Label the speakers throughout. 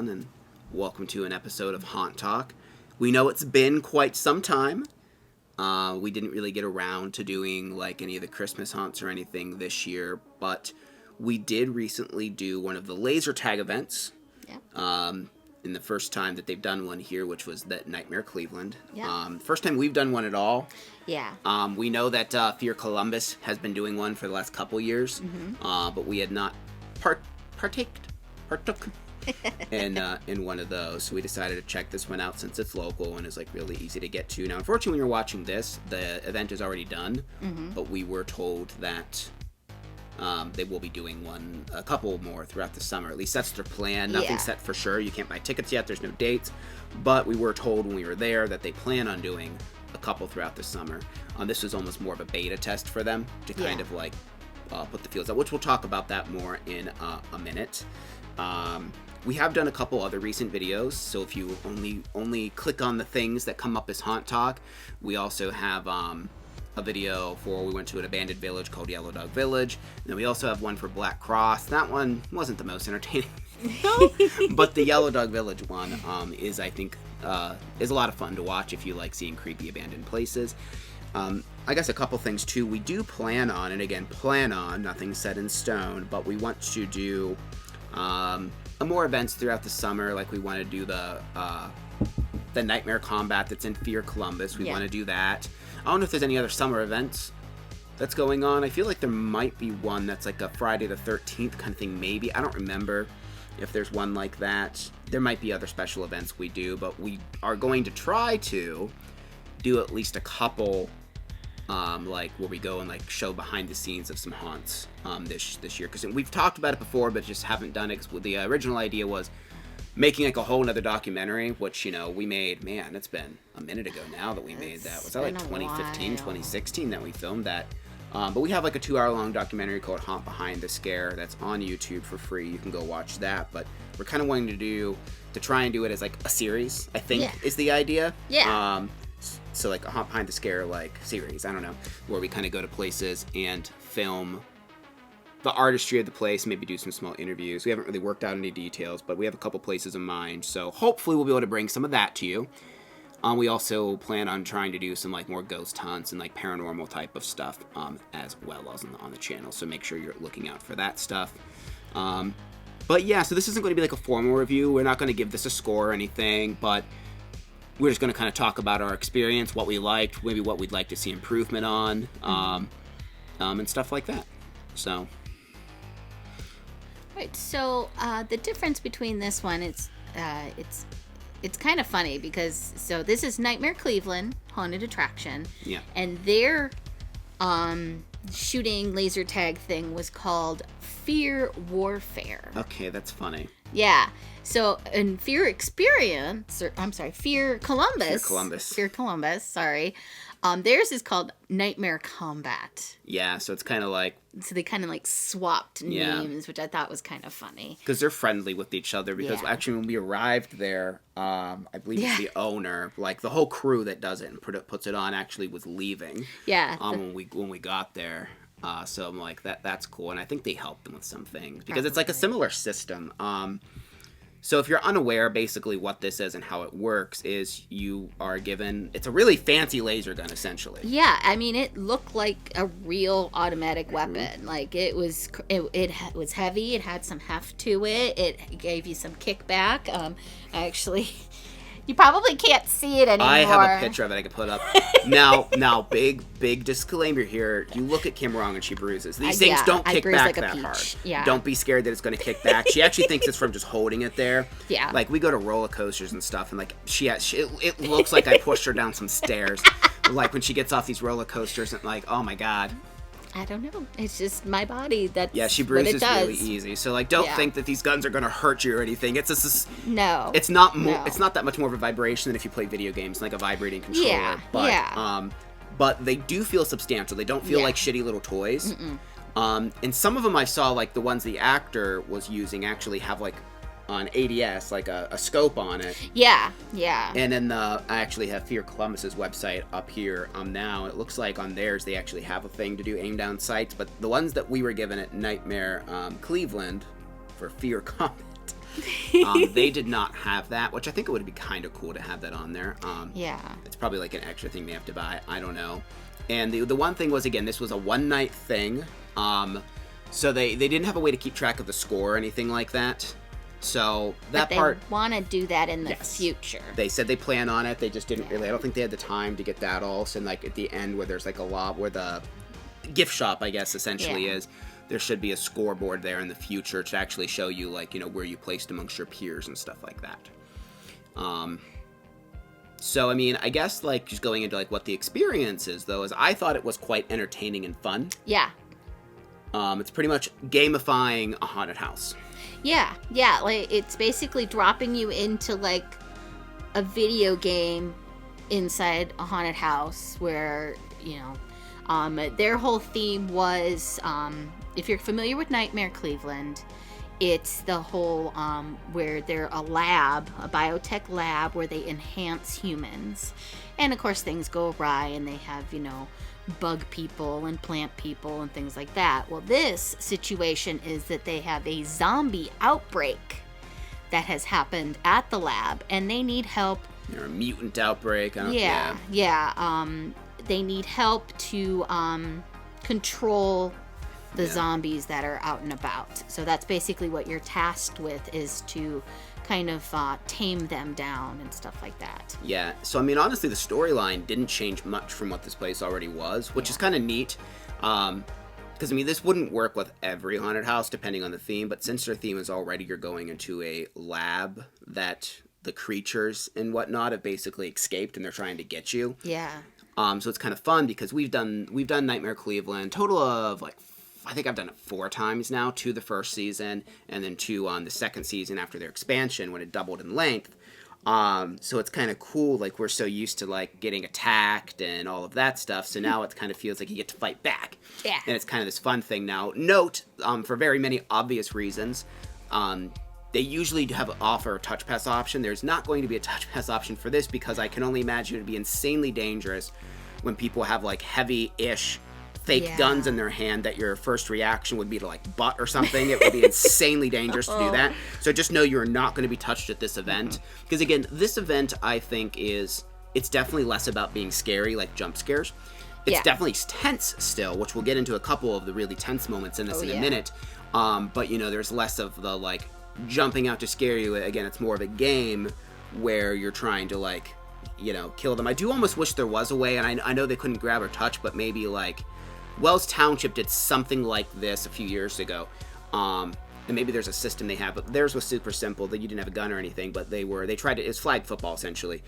Speaker 1: everyone, and welcome to an episode of Haunt Talk. We know it's been quite some time. We didn't really get around to doing like any of the Christmas haunts or anything this year, but we did recently do one of the laser tag events. Yeah. In the first time that they've done one here, which was that Nightmare Cleveland. Yeah. First time we've done one at all.
Speaker 2: Yeah.
Speaker 1: We know that Fear Columbus has been doing one for the last couple years, but we had not partook in one of those. So we decided to check this one out since it's local and is like really easy to get to. Now, unfortunately, when you're watching this, the event is already done, but we were told that they will be doing a couple more throughout the summer. At least that's their plan. Nothing's set for sure. You can't buy tickets yet. There's no dates. But we were told when we were there that they plan on doing a couple throughout the summer. This was almost more of a beta test for them to kind of like put the feels out, which we'll talk about that more in a minute. We have done a couple other recent videos, so if you only click on the things that come up as Haunt Talk, we also have a video for we went to an abandoned village called Yellow Dog Village, and then we also have one for Black Cross. That one wasn't the most entertaining, but the Yellow Dog Village one is, I think, is a lot of fun to watch if you like seeing creepy abandoned places. I guess a couple things too. We do plan on, nothing's set in stone, but we want to do more events throughout the summer. Like we want to do the Nightmare Combat that's in Fear Columbus. We want to do that. I don't know if there's any other summer events that's going on. I feel like there might be one that's like a Friday the 13th kind of thing, maybe. I don't remember if there's one like that. There might be other special events we do, but we are going to try to do at least a couple like where we go and like show behind the scenes of some haunts this year, because we've talked about it before but just haven't done it. The original idea was making like a whole nother documentary, which we made. Man, it's been a minute ago now that we made that. Was that like 2015 2016 that we filmed that? But we have like a 2-hour long documentary called Haunt Behind the Scare that's on YouTube for free. You can go watch that. But we're kind of wanting to try and do it as like a series, I think, is the idea. So like a Haunt Behind the Scare like series, I don't know, where we kind of go to places and film the artistry of the place, maybe do some small interviews. We haven't really worked out any details, but we have a couple places in mind, so hopefully we'll be able to bring some of that to you. We also plan on trying to do some like more ghost hunts and like paranormal type of stuff as well as on the channel, so make sure you're looking out for that stuff. But yeah, so this isn't going to be like a formal review. We're not going to give this a score or anything, but we're just going to kind of talk about our experience, what we liked, maybe what we'd like to see improvement on, and stuff like that. So.
Speaker 2: Right. So the difference between this one, it's kind of funny because this is Nightmare Cleveland Haunted Attraction.
Speaker 1: Yeah.
Speaker 2: And their shooting laser tag thing was called Fear Warfare.
Speaker 1: Okay, that's funny.
Speaker 2: Yeah. So in Fear Columbus, sorry. Theirs is called Nightmare Combat.
Speaker 1: Yeah, so it's kind of like...
Speaker 2: So they kind of like swapped names, which I thought was kind of funny.
Speaker 1: Because they're friendly with each other, because actually when we arrived there, I believe it's the owner, like the whole crew that does it and puts it on actually was leaving.
Speaker 2: Yeah.
Speaker 1: When we got there. So I'm like, that's cool. And I think they helped them with some things, because it's like a similar system. So if you're unaware, basically what this is and how it works is you are given... It's a really fancy laser gun, essentially.
Speaker 2: Yeah, I mean, it looked like a real automatic weapon. Like, it was heavy. It had some heft to it. It gave you some kickback. Actually... You probably can't see it anymore.
Speaker 1: I have a picture of it I could put up. Now, big disclaimer here. You look at Kim wrong and she bruises. These things don't kick back like that hard. Yeah. Don't be scared that it's going to kick back. She actually thinks it's from just holding it there.
Speaker 2: Yeah.
Speaker 1: Like, we go to roller coasters and stuff, and like it looks like I pushed her down some stairs. Like when she gets off these roller coasters, and like, oh my god.
Speaker 2: I don't know. It's just my body.
Speaker 1: She bruises really easy. So like, don't think that these guns are gonna hurt you or anything. It's just
Speaker 2: no.
Speaker 1: It's not. It's not that much more of a vibration than if you play video games, like a vibrating controller.
Speaker 2: Yeah.
Speaker 1: But they do feel substantial. They don't feel like shitty little toys. And some of them I saw, like the ones the actor was using, actually have like on ADS, like a scope on it.
Speaker 2: Yeah.
Speaker 1: And then I actually have Fear Columbus's website up here now. It looks like on theirs they actually have a thing to do aim down sights, but the ones that we were given at Nightmare Cleveland for Fear Combat They did not have that, which I think it would be kind of cool to have that on there.
Speaker 2: Yeah.
Speaker 1: It's probably like an extra thing they have to buy. I don't know. And the one thing was, again, this was a one-night thing. So they didn't have a way to keep track of the score or anything like that. So that part...
Speaker 2: they want to do that in the future.
Speaker 1: They said they plan on it. They just didn't really... I don't think they had the time to get that all. So, like, at the end where there's, like, a lot... Where the gift shop, I guess, essentially is... There should be a scoreboard there in the future to actually show you, like, you know, where you placed amongst your peers and stuff like that. So, I mean, I guess, like, just going into, like, what the experience is, though, is I thought it was quite entertaining and fun.
Speaker 2: Yeah.
Speaker 1: It's pretty much gamifying a haunted house.
Speaker 2: Yeah, like, it's basically dropping you into, like, a video game inside a haunted house where, you know, their whole theme was, if you're familiar with Nightmare Cleveland, it's the whole, where they're a lab, a biotech lab, where they enhance humans. And, of course, things go awry, and they have, you know, bug people and plant people and things like that. Well, this situation is that they have a zombie outbreak that has happened at the lab, and they need help.
Speaker 1: Or a mutant outbreak.
Speaker 2: They need help to control the zombies that are out and about. So that's basically what you're tasked with, is to kind of tame them down and stuff like that.
Speaker 1: Yeah, so I mean, honestly, the storyline didn't change much from what this place already was, which is kind of neat. Because, I mean, this wouldn't work with every haunted house, depending on the theme, but since their theme is already you're going into a lab that the creatures and whatnot have basically escaped and they're trying to get you.
Speaker 2: Yeah.
Speaker 1: So it's kind of fun because we've done Nightmare Cleveland, total of, like, I think I've done it 4 times now, 2 the first season, and then 2 on the second season after their expansion when it doubled in length. So it's kind of cool, like, we're so used to, like, getting attacked and all of that stuff, so now it kind of feels like you get to fight back.
Speaker 2: Yeah.
Speaker 1: And it's kind of this fun thing now. Note, for very many obvious reasons, they usually offer a touch pass option. There's not going to be a touch pass option for this because I can only imagine it would be insanely dangerous when people have, like, heavy-ish fake guns in their hand that your first reaction would be to, like, butt or something. It would be insanely dangerous to do that. So just know you're not going to be touched at this event. Because, again, this event, I think, it's definitely less about being scary, like jump scares. It's definitely tense still, which we'll get into a couple of the really tense moments in this in a minute. But, you know, there's less of the, like, jumping out to scare you. Again, it's more of a game where you're trying to, like, you know, kill them. I do almost wish there was a way, and I know they couldn't grab or touch, but maybe, like, Wells Township did something like this a few years ago. And maybe there's a system they have, but theirs was super simple, that you didn't have a gun or anything, but they tried it's flag football, essentially.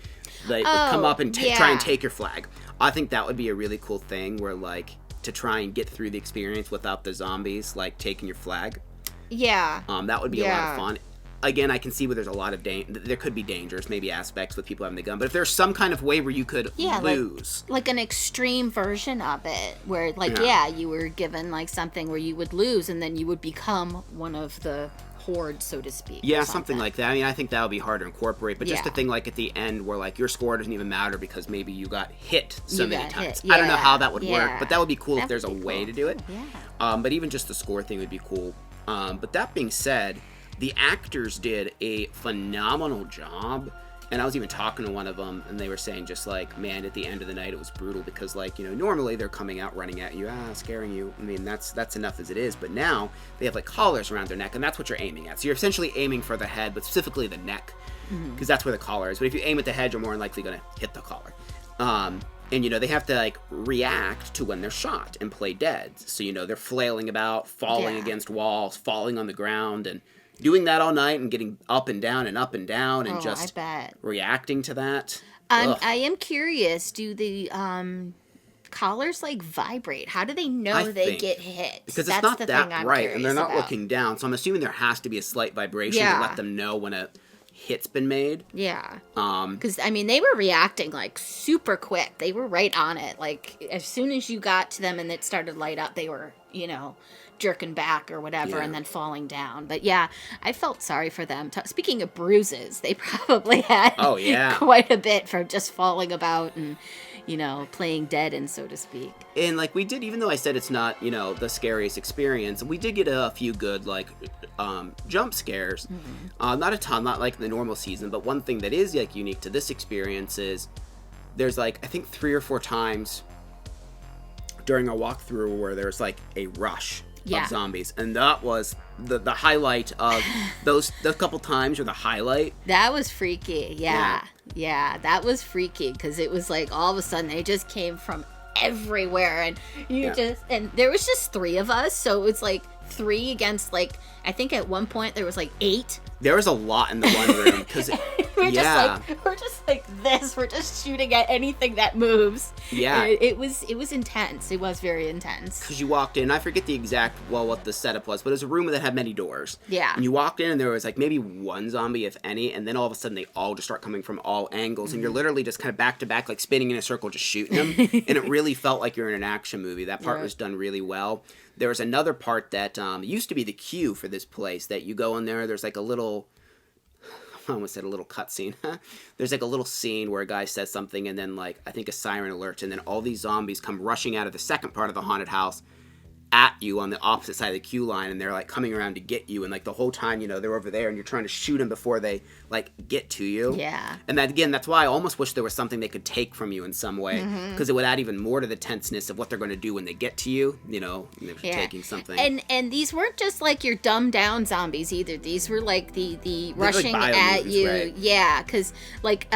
Speaker 1: They would come up and try and take your flag. I think that would be a really cool thing, where, like, to try and get through the experience without the zombies, like, taking your flag.
Speaker 2: Yeah.
Speaker 1: That would be a lot of fun. Again, I can see where there's a lot of there could be dangers, maybe aspects with people having the gun, but if there's some kind of way where you could lose.
Speaker 2: Like an extreme version of it, where, like, you were given, like, something where you would lose and then you would become one of the horde, so to speak.
Speaker 1: Yeah, something like that. I mean, I think that would be hard to incorporate, but just a thing like at the end where, like, your score doesn't even matter because maybe you got hit so many times. I don't know how that would work, but that would be cool if there's a way to do it.
Speaker 2: Yeah.
Speaker 1: But even just the score thing would be cool. But that being said, the actors did a phenomenal job, and I was even talking to one of them, and they were saying just, like, man, at the end of the night it was brutal because, like, you know, normally they're coming out running at you, scaring you. I mean, that's enough as it is, but now they have, like, collars around their neck, and that's what you're aiming at. So you're essentially aiming for the head, but specifically the neck, because that's where the collar is. But if you aim at the head, you're more than likely going to hit the collar. And, you know, they have to, like, react to when they're shot and play dead. So, you know, they're flailing about, falling against walls, falling on the ground, and doing that all night and getting up and down and just reacting to that.
Speaker 2: I am curious, do the collars, like, vibrate? How do they know they get hit?
Speaker 1: Because it's not that bright, and they're not looking down, so I'm assuming there has to be a slight vibration to let them know when a hit's been made.
Speaker 2: Yeah. Because, I mean, they were reacting, like, super quick. They were right on it. Like, as soon as you got to them and it started to light up, they were, you know, jerking back or whatever and then falling down. But yeah, I felt sorry for them. Speaking of bruises, they probably had quite a bit from just falling about and, playing dead and so to speak.
Speaker 1: And like we did, even though I said it's not, the scariest experience, we did get a few good like jump scares. Not a ton, not like the normal season, but one thing that is like unique to this experience is there's like I think 3 or 4 times during our walkthrough where there's like a rush of zombies, and that was the highlight of those couple times, or the highlight.
Speaker 2: That was freaky. Yeah, that was freaky because it was like all of a sudden they just came from everywhere, and and there was just 3 of us, so it's like 3 against like I think at one point there was like 8.
Speaker 1: There was a lot in the one room because
Speaker 2: we're just like this. We're just shooting at anything that moves.
Speaker 1: Yeah,
Speaker 2: it was intense. It was very intense.
Speaker 1: Because you walked in, I forget the exact what the setup was, but it was a room that had many doors.
Speaker 2: Yeah,
Speaker 1: and you walked in and there was like maybe 1 zombie, if any, and then all of a sudden they all just start coming from all angles, and you're literally just kind of back to back, like spinning in a circle, just shooting them, and it really felt like you're in an action movie. That part was done really well. There was another part that used to be the queue for this place that you go in there. There's like a little, I almost said a little cutscene. There's like a little scene where a guy says something, and then like I think a siren alerts, and then all these zombies come rushing out of the second part of the haunted house at you on the opposite side of the queue line, and they're like coming around to get you, and like the whole time they're over there and you're trying to shoot them before they like get to you.
Speaker 2: Yeah.
Speaker 1: And that again, that's why I almost wish there was something they could take from you in some way, because it would add even more to the tenseness of what they're going to do when they get to you. Taking something.
Speaker 2: And these weren't just like your dumbed down zombies either. These were like the rushing
Speaker 1: like
Speaker 2: at you.
Speaker 1: Right?
Speaker 2: Yeah, because like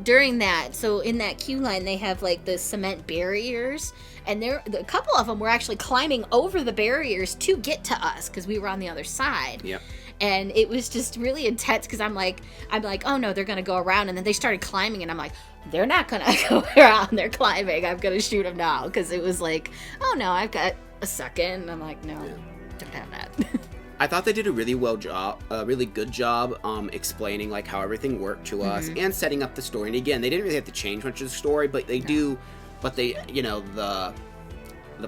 Speaker 2: during that, so in that queue line they have like the cement barriers. And a couple of them were actually climbing over the barriers to get to us because we were on the other side.
Speaker 1: Yep.
Speaker 2: And it was just really intense because I'm like, oh no, they're gonna go around, and then they started climbing, and I'm like, they're not gonna go around, they're climbing. I'm gonna shoot them now because it was like, oh no, I've got a second. And I'm like, no, don't have that.
Speaker 1: I thought they did a really good job explaining like how everything worked to us and setting up the story. And again, they didn't really have to change much of the story, but they do. But they, the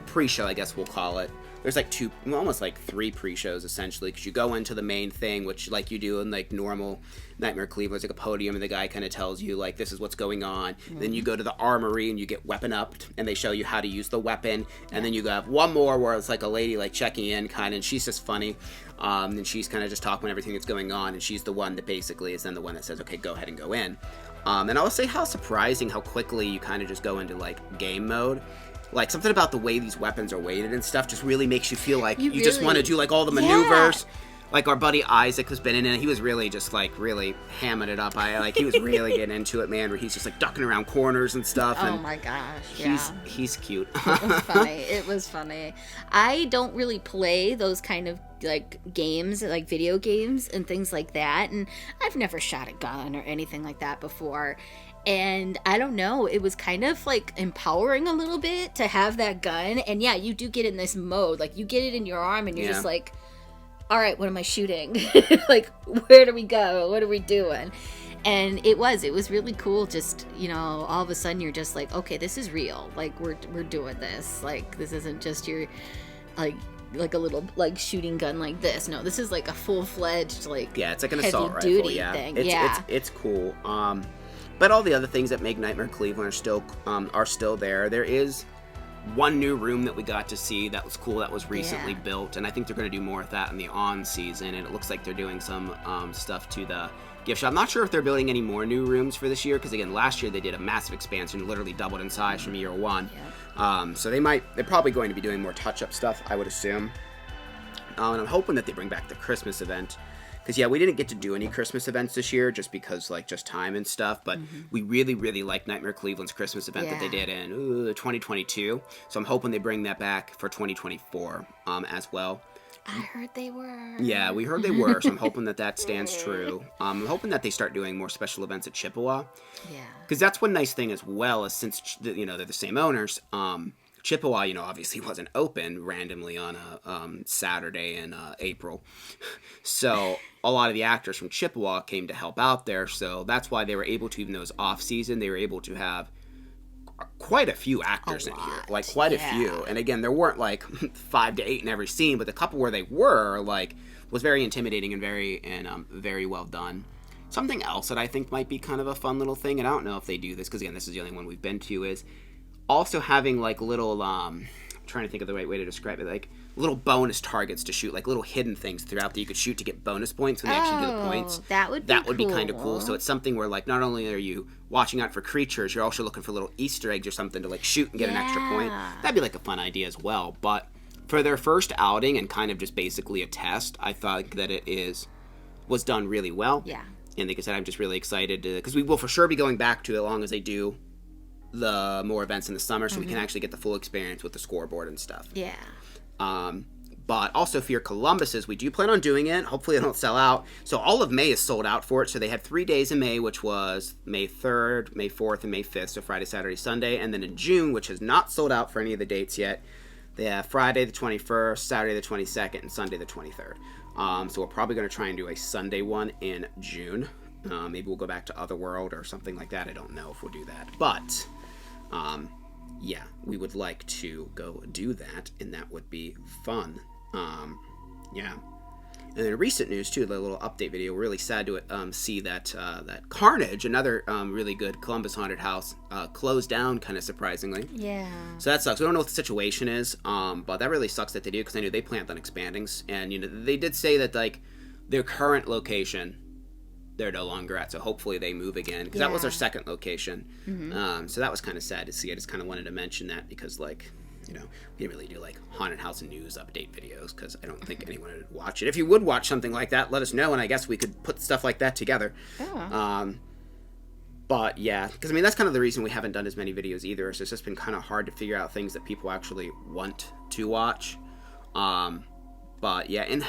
Speaker 1: pre-show, I guess we'll call it. There's like almost like 3 pre-shows essentially, because you go into the main thing, which like you do in like normal Nightmare Cleveland, there's like a podium, and the guy kind of tells you like this is what's going on. Then you go to the armory and you get weapon upped, and they show you how to use the weapon. And then you have one more where it's like a lady like checking in kind of, and she's just funny. And she's kind of just talking about everything that's going on, and she's the one that basically is then the one that says, okay, go ahead and go in. And I'll say how surprising how quickly you kind of just go into like game mode. Like something about the way these weapons are weighted and stuff just really makes you feel like you really, just want to do like all the maneuvers. Like our buddy Isaac has been in it. He was really just like really hamming it up. He was really getting into it, man. Where he's just like ducking around corners and stuff.
Speaker 2: Oh my gosh, yeah.
Speaker 1: He's cute.
Speaker 2: It was funny. It was funny. I don't really play those kind of like games, like video games and things like that. And I've never shot a gun or anything like that before. And I don't know, it was kind of like empowering a little bit to have that gun. And yeah, you do get in this mode. Like you get it in your arm and you're just like, all right, what am I shooting? Like, where do we go? What are we doing? And it was really cool. Just, all of a sudden you're just like, okay, this is real. Like we're doing this. Like this isn't just your like a little like shooting gun like this. No, this is like a full-fledged like
Speaker 1: it's like an assault rifle
Speaker 2: thing.
Speaker 1: It's cool. But all the other things that make Nightmare Cleveland are still there. There is one new room that we got to see that was cool, that was recently built, and I think they're going to do more of that in the on season, and it looks like they're doing some stuff to the gift shop. I'm not sure if they're building any more new rooms for this year, because again, last year they did a massive expansion, literally doubled in size from year one. So they're probably going to be doing more touch-up stuff, I would assume. And I'm hoping that they bring back the Christmas event. Because, we didn't get to do any Christmas events this year just because, just time and stuff. But we really, really like Nightmare Cleveland's Christmas event that they did in 2022. So I'm hoping they bring that back for 2024 as well.
Speaker 2: I heard they were.
Speaker 1: Yeah, we heard they were. So I'm hoping that stands true. I'm hoping that they start doing more special events at Chippewa. Yeah. Because that's one nice thing as well, is since, they're the same owners, Chippewa, obviously wasn't open randomly on a Saturday in April. So a lot of the actors from Chippewa came to help out there. So that's why they were able to, even though it was off season, they were able to have quite a few actors in here. Like quite a few. And again, there weren't like 5 to 8 in every scene, but the couple where they were was very intimidating and very well done. Something else that I think might be kind of a fun little thing, and I don't know if they do this, because again, this is the only one we've been to, is also having like little, I'm trying to think of the right way to describe it, like little bonus targets to shoot, like little hidden things throughout that you could shoot to get bonus points when they actually do the points.
Speaker 2: That would
Speaker 1: be kind of cool. So it's something where like not only are you watching out for creatures, you're also looking for little Easter eggs or something to like shoot and get an extra point. That'd be like a fun idea as well. But for their first outing and kind of just basically a test, I thought that was done really well.
Speaker 2: Yeah.
Speaker 1: And like I said, I'm just really excited because we will for sure be going back to it as long as they do the more events in the summer, so we can actually get the full experience with the scoreboard and stuff.
Speaker 2: Yeah.
Speaker 1: But also for your Columbuses, we do plan on doing it. Hopefully they don't sell out. So all of May is sold out for it. So they had 3 days in May, which was May 3rd, May 4th, and May 5th. So Friday, Saturday, Sunday. And then in June, which has not sold out for any of the dates yet, they have Friday the 21st, Saturday the 22nd, and Sunday the 23rd. So we're probably going to try and do a Sunday one in June. Maybe we'll go back to Otherworld or something like that. I don't know if we'll do that. But, yeah, we would like to go do that, and that would be fun. Yeah. And in recent news, too, the little update video, we're really sad to see that that Carnage, another really good Columbus haunted house, closed down, kind of surprisingly.
Speaker 2: Yeah.
Speaker 1: So that sucks. We don't know what the situation is, but that really sucks that they do, because I knew they planned on expanding. And, you know, they did say that, like, their current location, they're no longer at, so hopefully they move again, because that was their second location. So that was kind of sad to see. I just kind of wanted to mention that because, like, you know, we didn't really do like haunted house news update videos because I don't think anyone would watch it. If you would watch something like that, let us know, and I guess we could put stuff like that together. But yeah, because I mean that's kind of the reason we haven't done as many videos either. Is it's just been kind of hard to figure out things that people actually want to watch. But yeah, and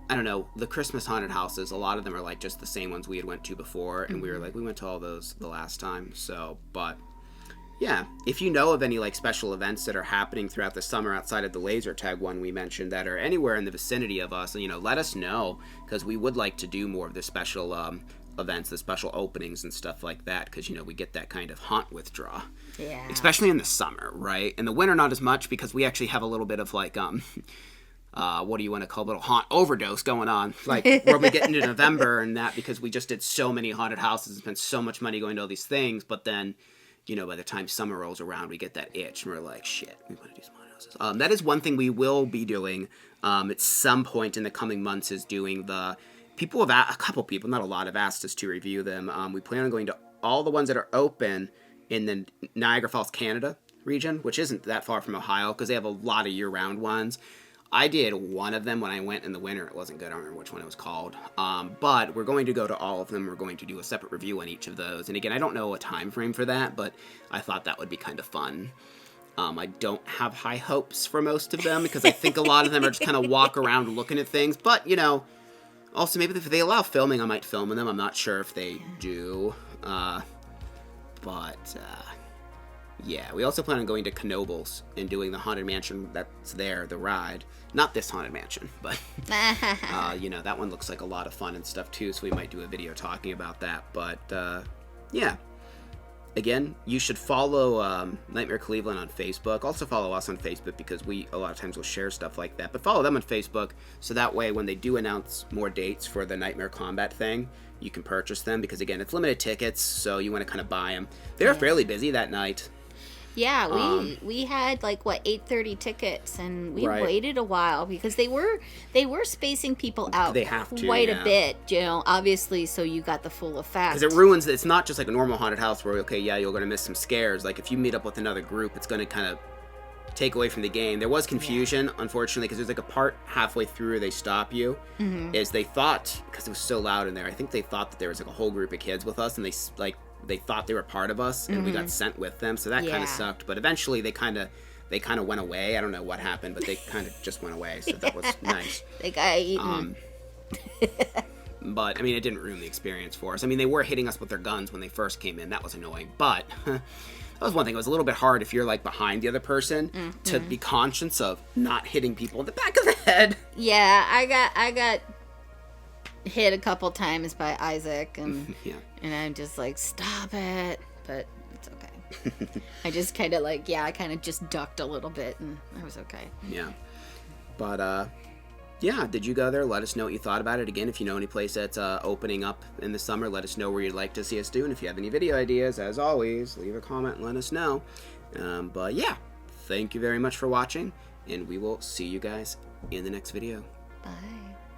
Speaker 1: I don't know, the Christmas haunted houses, a lot of them are like just the same ones we had went to before, and we were like, we went to all those the last time. So, but yeah, if you know of any like special events that are happening throughout the summer outside of the laser tag one we mentioned that are anywhere in the vicinity of us, you know, let us know, because we would like to do more of the special events, the special openings and stuff like that, because, you know, we get that kind of haunt withdraw.
Speaker 2: Yeah.
Speaker 1: Especially in the summer, right? In the winter, not as much, because we actually have a little bit of like, what do you want to call it, a little haunt overdose going on, like when we get into November and that, because we just did so many haunted houses and spent so much money going to all these things, but then, you know, by the time summer rolls around, we get that itch, and we're like, shit, we want to do some haunted houses. That is one thing we will be doing at some point in the coming months, is doing the, people have, a couple people, not a lot, have asked us to review them. We plan on going to all the ones that are open in the Niagara Falls, Canada region, which isn't that far from Ohio, because they have a lot of year-round ones. I did one of them when I went in the winter. It wasn't good. I don't remember which one it was called. But we're going to go to all of them. We're going to do a separate review on each of those. And again, I don't know a time frame for that, but I thought that would be kind of fun. I don't have high hopes for most of them, because I think a lot of them are just kind of walk around looking at things. But, you know, also maybe if they allow filming, I might film in them. I'm not sure if they do. Yeah, we also plan on going to Knoebels and doing the Haunted Mansion that's there, the ride. Not this Haunted Mansion, but, you know, that one looks like a lot of fun and stuff, too, so we might do a video talking about that. But, yeah. Again, you should follow Nightmare Cleveland on Facebook. Also follow us on Facebook, because we, a lot of times, will share stuff like that. But follow them on Facebook, so that way, when they do announce more dates for the Nightmare Combat thing, you can purchase them, because, again, it's limited tickets, so you want to kind of buy them. They were fairly busy that night.
Speaker 2: Yeah, we had like 8:30 tickets, and we waited a while because they were spacing people out.
Speaker 1: They have to,
Speaker 2: quite a bit, you know, obviously, so you got the full effect.
Speaker 1: Because it ruins. It's not just like a normal haunted house where you're going to miss some scares. Like if you meet up with another group, it's going to kind of take away from the game. There was confusion, unfortunately, because there's like a part halfway through where they stop you. Is they thought, because it was so loud in there, I think they thought that there was like a whole group of kids with us, and they thought they were part of us, and we got sent with them, so that kind of sucked. But eventually they kind of went away. I don't know what happened, but they kind of just went away, so that was nice.
Speaker 2: They got eaten.
Speaker 1: But I mean, it didn't ruin the experience for us. I mean, they were hitting us with their guns when they first came in. That was annoying, but that was one thing. It was a little bit hard if you're like behind the other person to be conscious of not hitting people in the back of the head.
Speaker 2: Yeah, I got hit a couple times by Isaac, and and I'm just like, stop it, but it's okay. I just kind of I kind of just ducked a little bit, and I was okay.
Speaker 1: Yeah, but yeah, did you go there? Let us know what you thought about it. Again, if you know any place that's opening up in the summer, let us know where you'd like to see us do. And if you have any video ideas, as always, leave a comment and let us know. But yeah, thank you very much for watching, and we will see you guys in the next video.
Speaker 2: Bye.